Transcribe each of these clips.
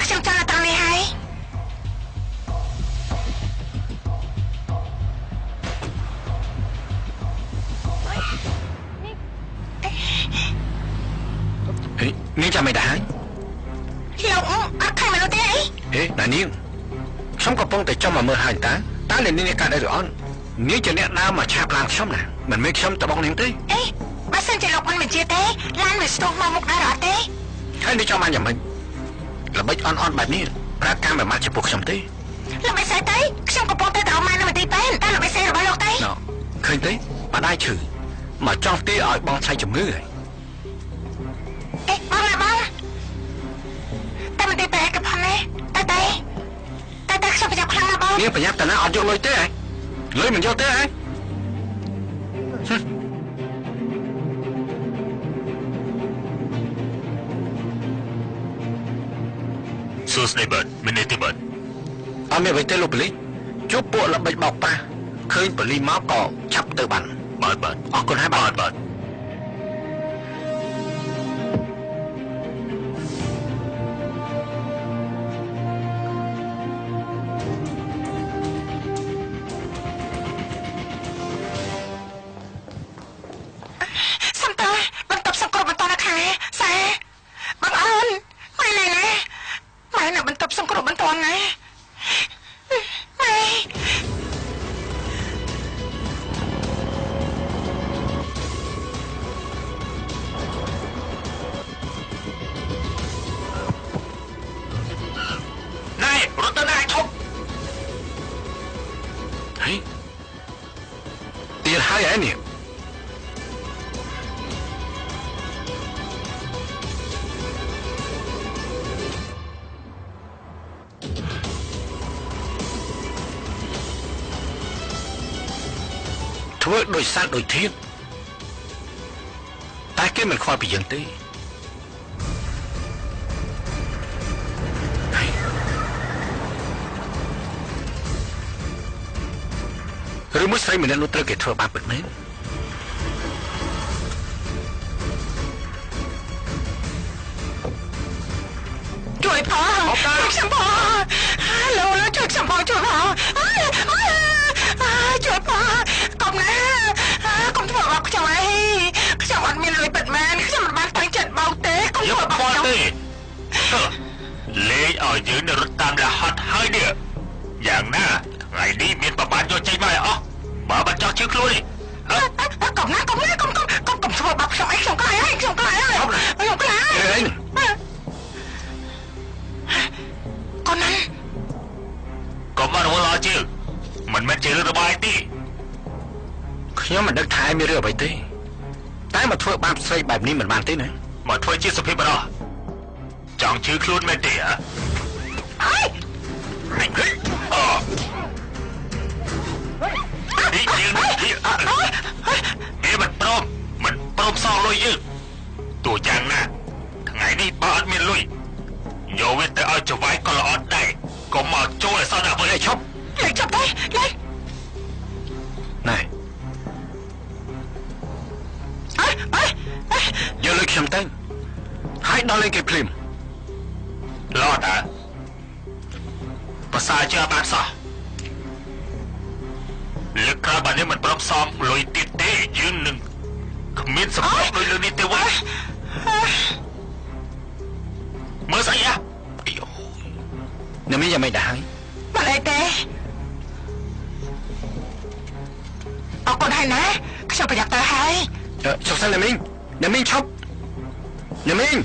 ខ្ញុំចង់តាមនេះហើយនាងចាំមិនได้លោកអត់ឃើញមនុស្សទេអីណានាងខ្ញុំកំពុងតែចង់មកមើលហើយតើនាងនេះកាត់អីឬអត់នាងជាអ្នកដើរមកឆាបឡានខ្ញុំណាមិនមែនខ្ញុំតបនាងទេអីបើសិនជាលោកមិនបញ្ជាទេឡានមិនស្ទុះមកមុខដែរអត់ទេហើយនាងចង់បានយ៉ាងម៉េចល្បិចអន់បែបនេះប្រើការមិនមកចំពោះខ្ញុំទេលោកមិនស្អីទេខ្ញុំកំពុងតែទៅមកនៅមន្ទីរពេទ្យតែលោកមិនស្អីរបស់លោកទេឃើញទេបាដៃឈឺមកចង់ទេឲ្យបងឆ្លៃជំងឺហើយអេបងតែមិនទេតែកផាន់ទេតែខ្ញុំប្រញាប់ខ្លាំងណាស់បងនាងប្រញាប់តាណាអត់យកលុយទេហ៎លុយមិនយកទេហ៎សួស្ដីបាទមានទេបាទអត់មានអ្វីទេលោកប៉ូលីសជួបពួកល្បិចបោកប៉ះឃើញប៉ូលីសមកក៏ឆាប់ទៅបានបាទអរគុណហើយបាទទៀតហើយឯនេះធ្វើដោយសត្វដូចធៀបតែគេមិនខ្វល់ពីយើងទេឬមួយស្រីម្នាក់នោះត្រូវគេធ្វើបាបពិតមែនជួយផងខ្ញុំផងលោកជួយខ្ញុំផងជួយផងជួយផងកុំណាកុំធ្វើបាបខ្ញុំអីខ្ញុំអត់មានលុយពិតមែនខ្ញុំមិនបានតាំងចិត្តបោកទេកុំធ្វើបាបខ្ញុំទេលេងឲ្យយើងរត់តាមរហ័សហើយនេះយ៉ាងណាថ្ងៃនេះមានប្រមាណយកចេញមកឲ្យអស់បើបាត់ចោះជឿខ្លួននេះកុំធ្វើបាបខ្ញុំអីខ្ញុំខ្លាចហើយកុំណាកុំមករវល់ឲ្យជឿមិនមែនជារឿងរបស់ឯងទេខ្ញុំមិនដឹងថាឯងមានរឿងអ្វីទេតែមកធ្វើបាបស្រីបែបនេះមិនបានទេណាមកធ្វើជាសុភាពបរោះចង់ជឿខ្លួនមែនទេហ៎មិនព្រមសងលុយយើងទោះយ៉ាងណាថ្ងៃនេះបើអត់មានលុយយកវាទៅឲ្យចវាយក៏ល្អដែរកុំមកចូលឲ្យសោះដាក់វិញឲ្យឈប់លេចចាប់ទេលេចណែយកលុយខ្ញុំទៅហើយដល់លេងគេភ្លាមឡោតភាសាជាបានសោះលើកក្រោយបាននេះមិនព្រមសមលុយទៀតទេយើងនឹងគ្មានសម្រាប់លុយលើនេះទេវ៉ាមើលស្អីហ៎អ្នកមានយ៉ាងម៉េចដែរហើយមិនអីទេអរគុណហើយណាខ្ញុំប្រយ័ត្នទៅហើយចុះសិនអ្នកមីងឈប់អ្នកមីង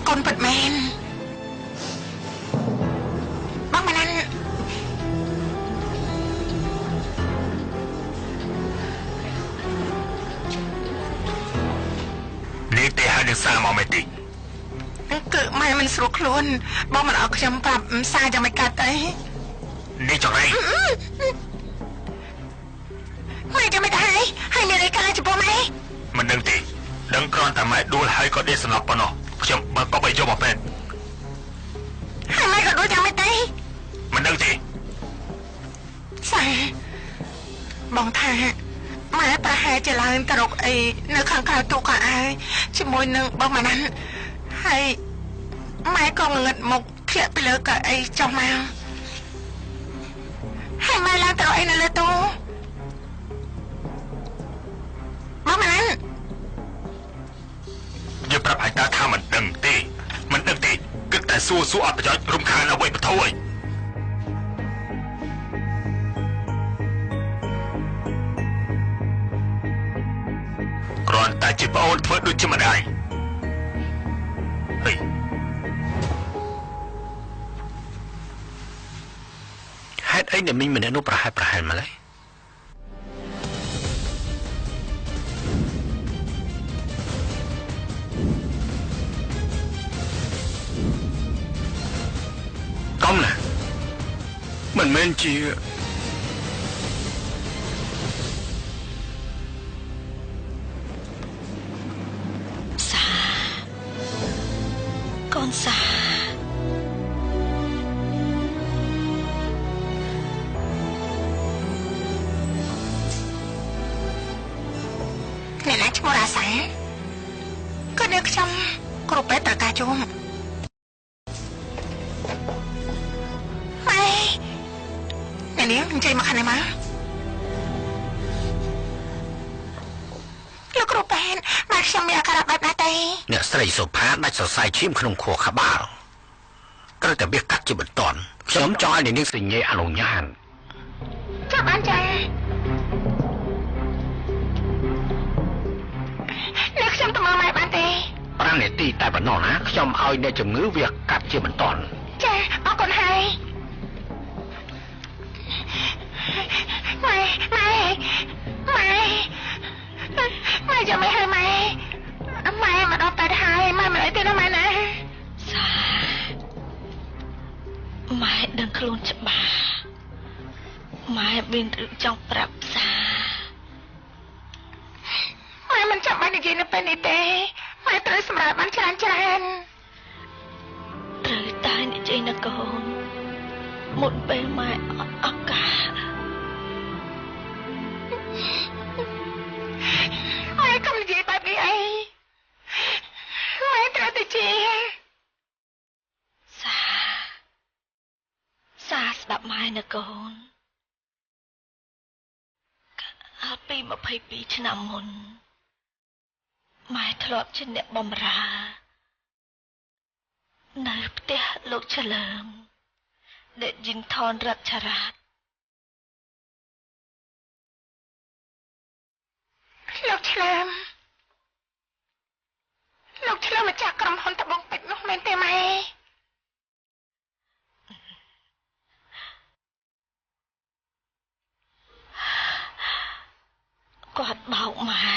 កូនពិតមែនបងម៉ាណាននេះទេហើយនឹងសារមកមែនទេគឺម៉ែមិនស្រួលខ្លួនបងមិនឲ្យខ្ញុំប្រាប់សារយ៉ាងម៉េចកាត់អីនេះចង្រៃម៉ែចាំមិនដែរហើយមានអីកាចំពោះម៉ែមិនដឹងទេដឹងគ្រាន់តែម៉ែដួលហើយក៏ដេកសំឡប់ប៉ុណ្ណោះខ្ញុំបើក៏បីយកមកពេទ្យ ហើយម៉ែក៏ដូចយ៉ាងម៉េចទេ មិនដឹងទេ សាបងថាម៉ែប្រហែលជាឡើងទៅរកអីនៅខាងក្រៅទូកៅអៅជាមួយនឹងបងម៉ាណាន់ហើយម៉ែក៏ងឹតមុខធ្លាក់ពីលើកៅអីចុះមកហើយម៉ែឡើងទៅរកអីនៅលើទូបងម៉ាណាន់ យើងប្រាប់ឲ្យតាថាមិនដឹងទេគិតតែសួរអត់ប្រយោជន៍រំខានអ្វីបធួយគ្រាន់តែជាប្អូនធ្វើដូចជាម្ដាយហេ ហេតុអីដែលមីងម្នាក់នោះប្រហែលម្ល៉េះកុំណាមិនមែនជាសាកូនសាអ្នកណាឈ្មោះរាសាក៏នៅខ្ញុំគ្រូពេទ្យត្រូវការជួបម៉ែនេះអញ្ជើញមកខាងនេះមកលោកគ្រូពេទ្យម៉ែខ្ញុំមានអាការៈបែបណាទេ អ្នកស្រីសុផាដាច់សរសៃឈាមក្នុងខួរក្បាលត្រូវតែបៀសកាត់ជាបន្ទាន់ខ្ញុំចង់ឲ្យនាងសញ្ញេអនុញ្ញាតចាប់បានចាអ្នកខ្ញុំទៅមកម៉ែបានទេ5នាទីតែប៉ុណ្ណោះណាខ្ញុំឲ្យអ្នកជំងឺវាកាត់ជាបន្ទាន់ចាអរគុណហើយម៉ែចាំមិនហើយម៉ែមកដល់តែហើយម៉ែមិនអីទេណាម៉ែណាសាម៉ែដឹងខ្លួនច្បាស់ម៉ែមានរឿងចង់ប្រាប់សាម៉ែមិនចាំបាច់និយាយនៅពេលនេះទេម៉ែត្រូវសម្រាប់បានច្រើនត្រូវតែនិយាយណាកូនមុនពេលម៉ែអត់ឱកាសម៉ែកុំនិយាយបែបនេះអីម៉ែត្រូវតែជាសាស្ដាប់ម៉ែណាកូនកាលពី22ឆ្នាំមុនម៉ែធ្លាប់ជាអ្នកបម្រើនៅផ្ទះលោកឆលើមដែលយិនថនរតឆរាតលោកឆ្លើមមកចាក់ក្រុមហ៊ុនត្បូងពេជ្រនោះមែនទេម៉ែគាត់បោកម៉ែ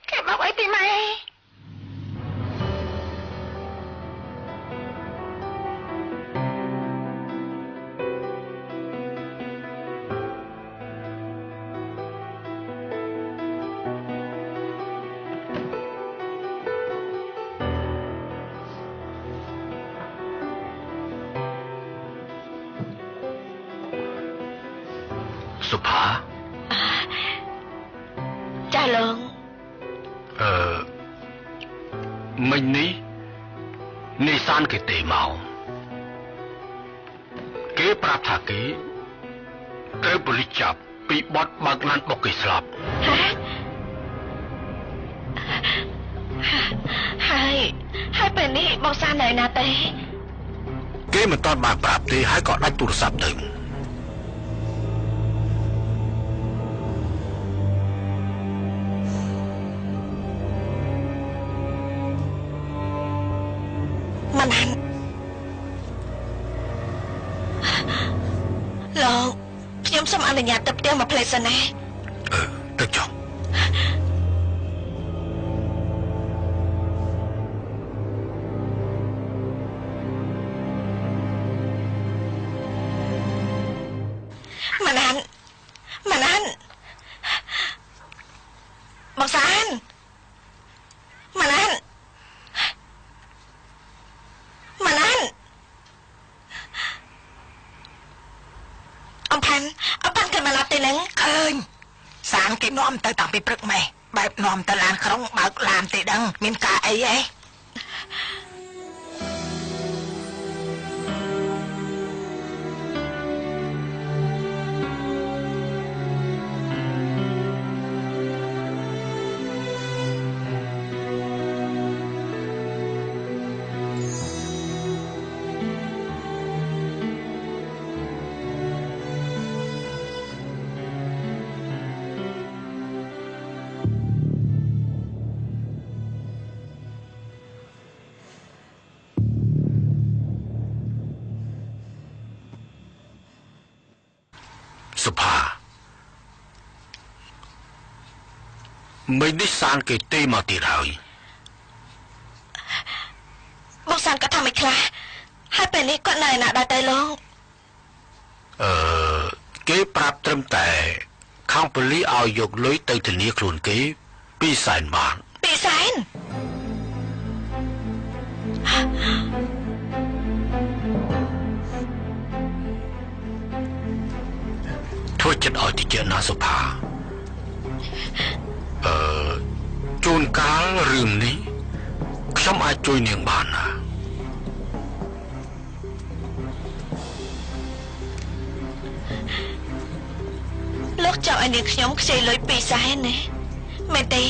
គេបោកអីទេម៉ែសុផាចាលោក មិញនេះនេសានគេទេមកគេប្រាប់ថាគេត្រូវប៉ូលីសចាប់ពីបទបើកឡានបុកគេស្លាប់ហើយពេលនេះបងសាននៅណាទេគេមិនទាន់បានប្រាប់ទេហើយក៏ដាច់ទូរស័ព្ទទៅម៉ាណានលោកខ្ញុំសូមអនុញ្ញាតទៅផ្ទះមកផ្លេសិនណាទៅចុះម៉ាណានបងសានម៉ាណាន ខាន់អត់បានគេមកឡាប់ទេនឹងឃើញសានគេនាំទៅតាំងពីព្រឹកម៉េះបែបនាំទៅឡានក្រុងបើកឡានទេដឹងមានការអីហ៎សុផាមិននេះសានគេទេមកទៀតហើយបងសានក៏ថាមិនខ្លះហើយពេលនេះគាត់នៅឯណាដែរទៅលោកគេប្រាប់ត្រឹមតែខាងប៉ូលីសឲ្យយកលុយទៅធានាខ្លួនគេ200,000 បាត200,000ធ្វើចិត្តឲ្យតិចណាសុផាជួនកាលរឿងនេះខ្ញុំអាចជួយនាងបានណាលោកចង់ឲ្យនាងខ្ញុំខ្ចីលុយ200,000ណាមែនទេ